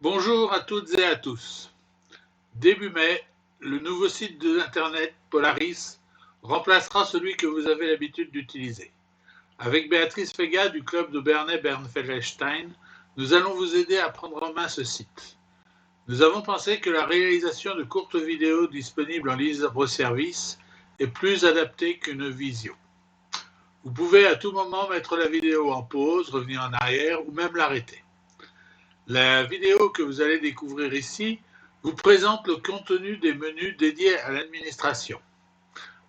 Bonjour à toutes et à tous. Début mai, le nouveau site d'internet Polaris remplacera celui que vous avez l'habitude d'utiliser. Avec Béatrice Fega du club de Bernay-Bernfeldestein, nous allons vous aider à prendre en main ce site. Nous avons pensé que la réalisation de courtes vidéos disponibles en libre-service est plus adaptée qu'une visio. Vous pouvez à tout moment mettre la vidéo en pause, revenir en arrière ou même l'arrêter. La vidéo que vous allez découvrir ici vous présente le contenu des menus dédiés à l'administration.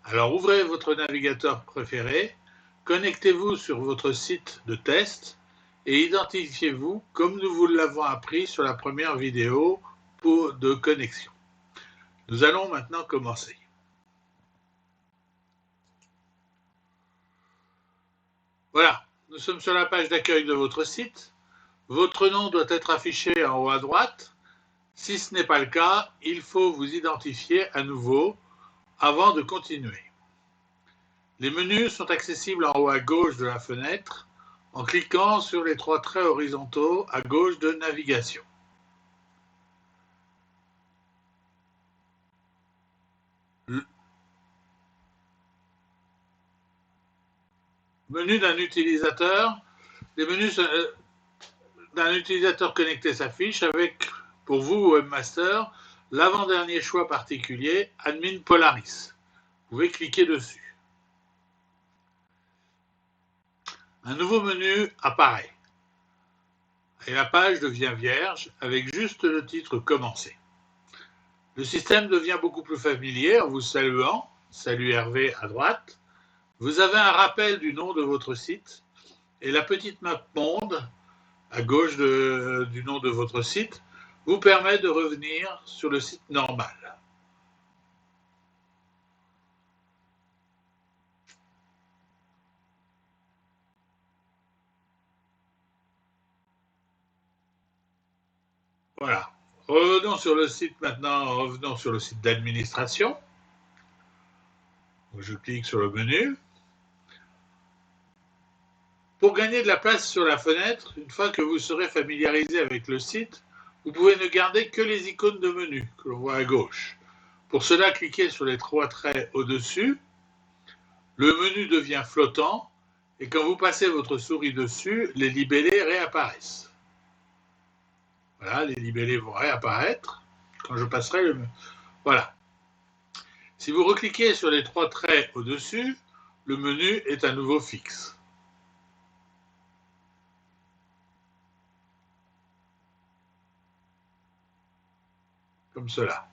Alors ouvrez votre navigateur préféré, connectez-vous sur votre site de test et identifiez-vous comme nous vous l'avons appris sur la première vidéo de connexion. Nous allons maintenant commencer. Voilà, nous sommes sur la page d'accueil de votre site. Votre nom doit être affiché en haut à droite. Si ce n'est pas le cas, il faut vous identifier à nouveau avant de continuer. Les menus sont accessibles en haut à gauche de la fenêtre en cliquant sur les trois traits horizontaux à gauche de navigation. Menu d'un utilisateur. Les menus d'un utilisateur connecté s'affichent avec, pour vous, Webmaster, l'avant-dernier choix particulier, Admin Polaris. Vous pouvez cliquer dessus. Un nouveau menu apparaît et la page devient vierge avec juste le titre « Commencer ». Le système devient beaucoup plus familier en vous saluant. Salut Hervé à droite. Vous avez un rappel du nom de votre site et la petite map monde à gauche du nom de votre site vous permet de revenir sur le site normal. Voilà. Revenons sur le site maintenant, revenons sur le site d'administration. Je clique sur le menu. Pour gagner de la place sur la fenêtre, une fois que vous serez familiarisé avec le site, vous pouvez ne garder que les icônes de menu que l'on voit à gauche. Pour cela, cliquez sur les trois traits au-dessus. Le menu devient flottant et quand vous passez votre souris dessus, les libellés réapparaissent. Voilà, les libellés vont réapparaître quand je passerai le menu. Voilà. Si vous recliquez sur les trois traits au-dessus, le menu est à nouveau fixe. Comme cela.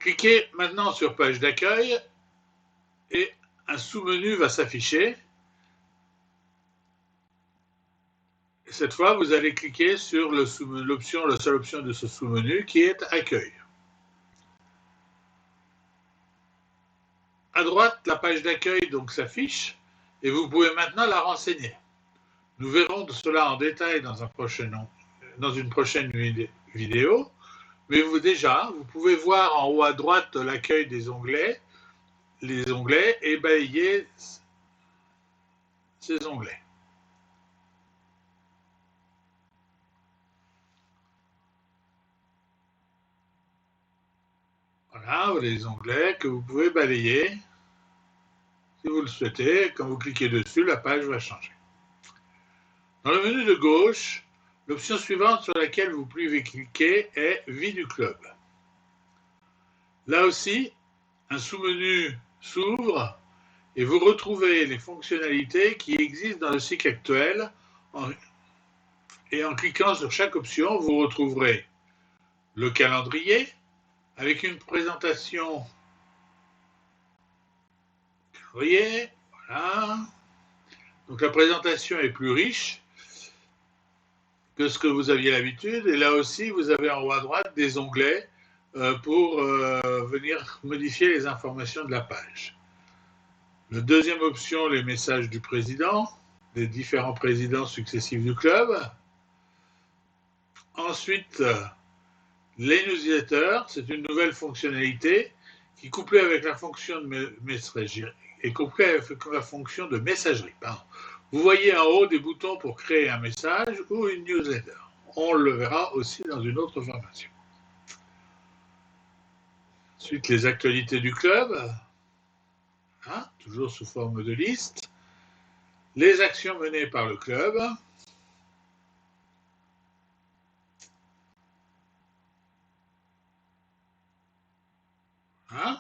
Cliquez maintenant sur page d'accueil et un sous-menu va s'afficher. Cette fois, vous allez cliquer sur la seule option de ce sous-menu qui est accueil. À droite, la page d'accueil donc s'affiche et vous pouvez maintenant la renseigner. Nous verrons cela en détail dans une prochaine vidéo. Mais vous pouvez voir en haut à droite l'accueil des onglets, les onglets, et balayer ces onglets. Voilà, les onglets que vous pouvez balayer. Si vous le souhaitez, quand vous cliquez dessus, la page va changer. Dans le menu de gauche, l'option suivante sur laquelle vous pouvez cliquer est « Vie du club ». Là aussi, un sous-menu s'ouvre et vous retrouvez les fonctionnalités qui existent dans le site actuel. Et en cliquant sur chaque option, vous retrouverez le calendrier avec une présentation. Calendrier, voilà. Donc la présentation est plus riche que ce que vous aviez l'habitude. Et là aussi, vous avez en haut à droite des onglets pour venir modifier les informations de la page. La deuxième option, les messages du président, des différents présidents successifs du club. Ensuite, les newsletters, c'est une nouvelle fonctionnalité qui, couplée avec la fonction de messagerie, Vous voyez en haut des boutons pour créer un message ou une newsletter. on le verra aussi dans une autre formation. Ensuite, les actualités du club, hein, toujours sous forme de liste. Les actions menées par le club. Hein,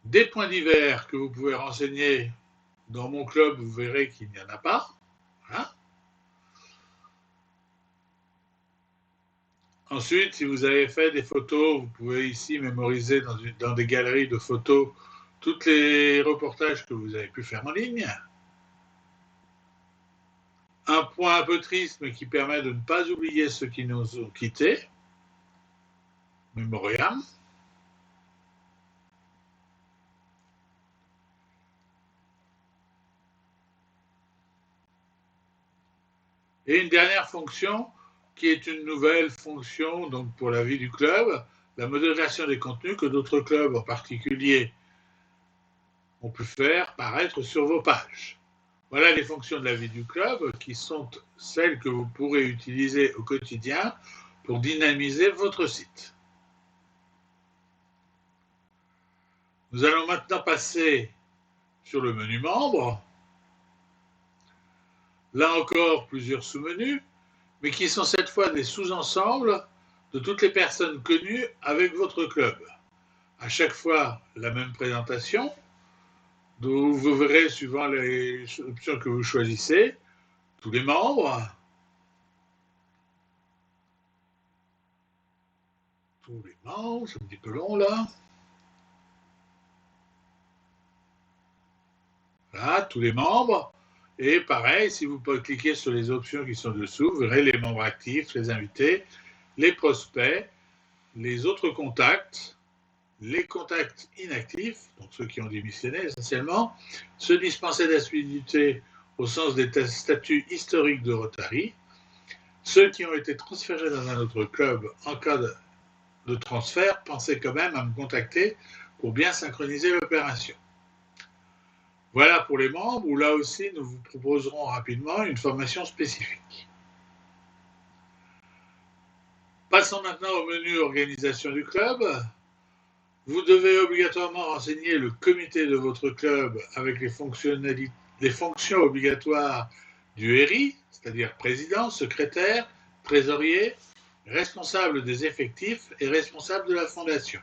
des points divers que vous pouvez renseigner. Dans mon club, vous verrez qu'il n'y en a pas. Hein. Ensuite, si vous avez fait des photos, vous pouvez ici mémoriser dans des galeries de photos tous les reportages que vous avez pu faire en ligne. Un point un peu triste, mais qui permet de ne pas oublier ceux qui nous ont quittés. Mémoriam. Et une dernière fonction qui est une nouvelle fonction donc pour la vie du club, la modération des contenus que d'autres clubs en particulier ont pu faire paraître sur vos pages. Voilà les fonctions de la vie du club qui sont celles que vous pourrez utiliser au quotidien pour dynamiser votre site. Nous allons maintenant passer sur le menu membres. Là encore, plusieurs sous-menus, mais qui sont cette fois des sous-ensembles de toutes les personnes connues avec votre club. À chaque fois, la même présentation, d'où vous verrez, suivant les options que vous choisissez, tous les membres, c'est un petit peu long là. Voilà, tous les membres. Et pareil, si vous cliquez sur les options qui sont dessous, vous verrez les membres actifs, les invités, les prospects, les autres contacts, les contacts inactifs, donc ceux qui ont démissionné essentiellement, ceux dispensés d'assiduité au sens des statuts historiques de Rotary, ceux qui ont été transférés dans un autre club en cas de transfert, pensez quand même à me contacter pour bien synchroniser l'opération. Voilà pour les membres, où là aussi nous vous proposerons rapidement une formation spécifique. Passons maintenant au menu organisation du club. Vous devez obligatoirement renseigner le comité de votre club avec les fonctions obligatoires du RI, c'est-à-dire président, secrétaire, trésorier, responsable des effectifs et responsable de la fondation.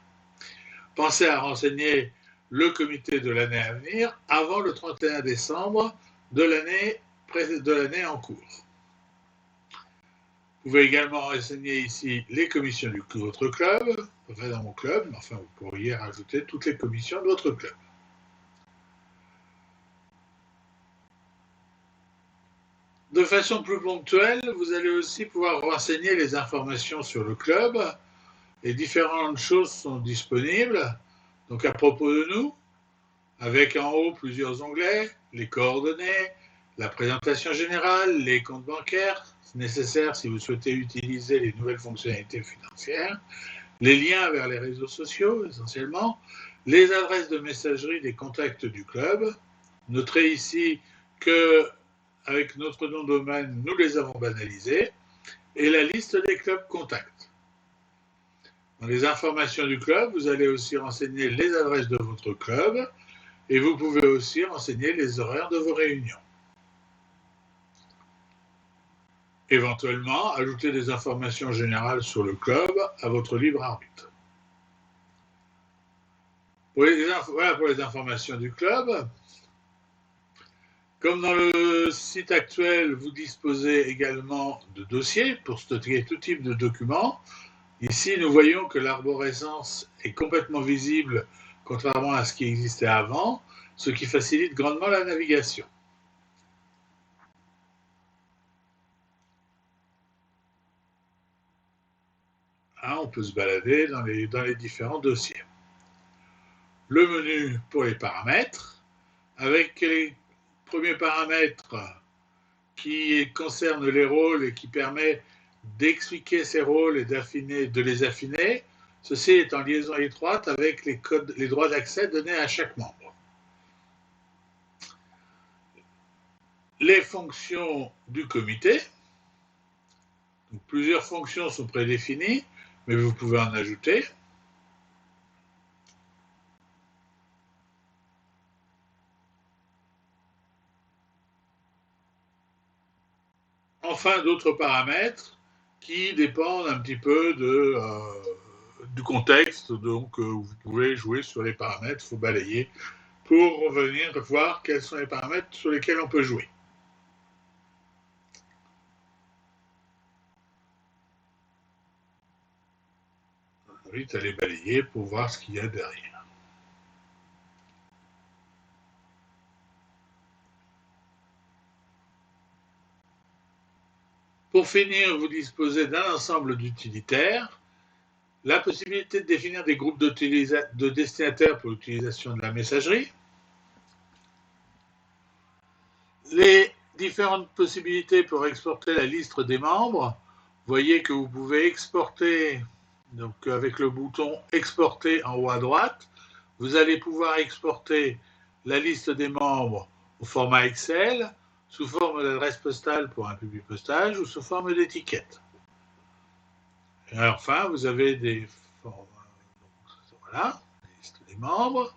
Pensez à renseigner le comité de l'année à venir avant le 31 décembre de l'année en cours. Vous pouvez également renseigner ici les commissions de votre club, enfin dans mon club, mais enfin vous pourriez rajouter toutes les commissions de votre club. De façon plus ponctuelle, vous allez aussi pouvoir renseigner les informations sur le club. Les différentes choses sont disponibles. Donc à propos de nous, avec en haut plusieurs onglets, les coordonnées, la présentation générale, les comptes bancaires nécessaires si vous souhaitez utiliser les nouvelles fonctionnalités financières, les liens vers les réseaux sociaux essentiellement, les adresses de messagerie des contacts du club. Notez ici que avec notre nom de domaine, nous les avons banalisés, et la liste des clubs contacts. Dans les informations du club, vous allez aussi renseigner les adresses de votre club, et vous pouvez aussi renseigner les horaires de vos réunions. Éventuellement, ajouter des informations générales sur le club à votre libre arbitre. Voilà pour les informations du club. Comme dans le site actuel, vous disposez également de dossiers pour stocker tout type de documents. Ici, nous voyons que l'arborescence est complètement visible, contrairement à ce qui existait avant, ce qui facilite grandement la navigation. Hein, on peut se balader dans les différents dossiers. Le menu pour les paramètres, avec les premiers paramètres qui concernent les rôles et qui permet d'expliquer ces rôles et de les affiner. Ceci est en liaison étroite avec les droits d'accès donnés à chaque membre. Les fonctions du comité, Donc, plusieurs fonctions sont prédéfinies, mais vous pouvez en ajouter. Enfin, d'autres paramètres qui dépendent un petit peu du contexte. Donc, vous pouvez jouer sur les paramètres, il faut balayer pour revenir voir quels sont les paramètres sur lesquels on peut jouer. Je vous invite à les balayer pour voir ce qu'il y a derrière. Pour finir, vous disposez d'un ensemble d'utilitaires, la possibilité de définir des groupes de destinataires pour l'utilisation de la messagerie, les différentes possibilités pour exporter la liste des membres. Vous voyez que vous pouvez exporter, donc avec le bouton exporter en haut à droite, vous allez pouvoir exporter la liste des membres au format Excel, sous forme d'adresse postale pour un publipostage ou sous forme d'étiquette. Et enfin, vous avez des formats, voilà, la liste des membres.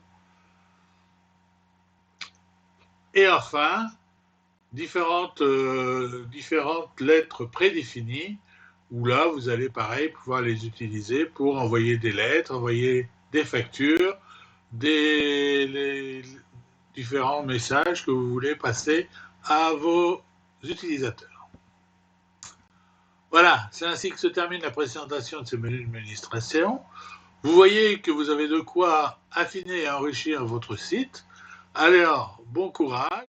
Et enfin, différentes lettres prédéfinies, où là, vous allez pareil pouvoir les utiliser pour envoyer des lettres, envoyer des factures, les différents messages que vous voulez passer à vos utilisateurs. Voilà, c'est ainsi que se termine la présentation de ce menu d'administration. Vous voyez que vous avez de quoi affiner et enrichir votre site. Alors, bon courage.